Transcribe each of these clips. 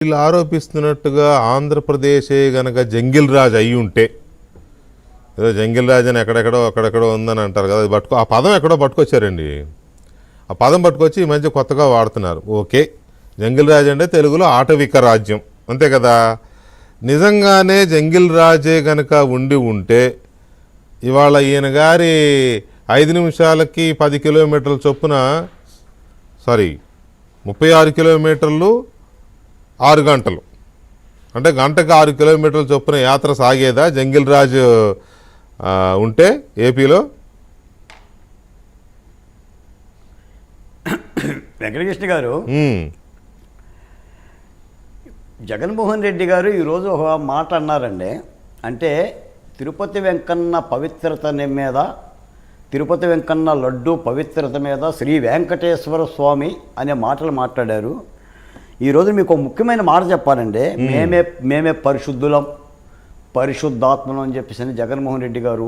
వీళ్ళు ఆరోపిస్తున్నట్టుగా ఆంధ్రప్రదేశే గనక జంగిల్ రాజ్ అయి ఉంటే, ఏదో జంగిల్ రాజ్ అని అక్కడెక్కడో ఉందని అంటారు కదా, అది ఆ పదం ఎక్కడో పట్టుకొచ్చారండి. ఆ పదం పట్టుకొచ్చి ఈ మధ్య కొత్తగా వాడుతున్నారు. ఓకే, జంగిల్ రాజ్ అంటే తెలుగులో ఆటవిక రాజ్యం, అంతే కదా. నిజంగానే జంగిల్ రాజే గనక ఉంటే ఇవాళ ఈయన గారి 5 నిమిషాలకి 10 కిలోమీటర్ల చొప్పున 36 కిలోమీటర్లు 6 గంటలు, అంటే గంటకు 6 కిలోమీటర్ల చొప్పున యాత్ర సాగేదా జంగిల్ రాజ్ ఉంటే ఏపీలో? వెంకటకృష్ణ గారు, జగన్మోహన్ రెడ్డి గారు ఈరోజు ఒక మాట అన్నారండి. అంటే తిరుపతి వెంకన్న పవిత్రత మీద, తిరుపతి వెంకన్న లడ్డు పవిత్రత మీద శ్రీ వెంకటేశ్వర స్వామి అనే మాటలు మాట్లాడారు. ఈరోజు మీకు ఒక ముఖ్యమైన మాట చెప్పాలండి. మేమే పరిశుద్ధులం, పరిశుద్ధాత్మలం అని చెప్పేసి జగన్మోహన్ రెడ్డి గారు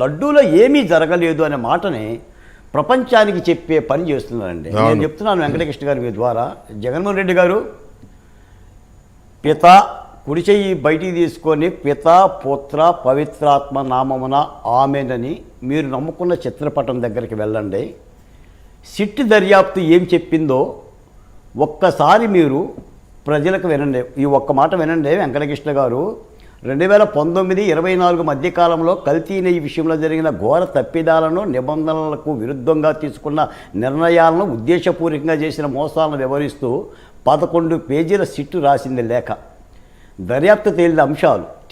లడ్డూలో ఏమీ జరగలేదు అనే మాటని ప్రపంచానికి చెప్పే పని చేస్తున్నారండి. నేను చెప్తున్నాను వెంకటకృష్ణ గారి ద్వారా, జగన్మోహన్ రెడ్డి గారు పిత కుడి చెయ్యి బయటికి తీసుకొని పిత పుత్ర పవిత్రాత్మ నామమున ఆమెనని మీరు నమ్ముకున్న చిత్రపటం దగ్గరికి వెళ్ళండి. సిట్ దర్యాప్తు ఏం చెప్పిందో ఒక్కసారి మీరు ప్రజలకు వినండి. ఈ ఒక్క మాట వినండి వెంకటకృష్ణ గారు. 2019-24 మధ్యకాలంలో కల్తీ నెయ్యి విషయంలో జరిగిన ఘోర తప్పిదాలను, నిబంధనలకు విరుద్ధంగా తీసుకున్న నిర్ణయాలను, ఉద్దేశపూర్వకంగా చేసిన మోసాలను వివరిస్తూ 11 పేజీల సిట్టు రాసింది లేఖ. దర్యాప్తు తేలిన అంశాలు: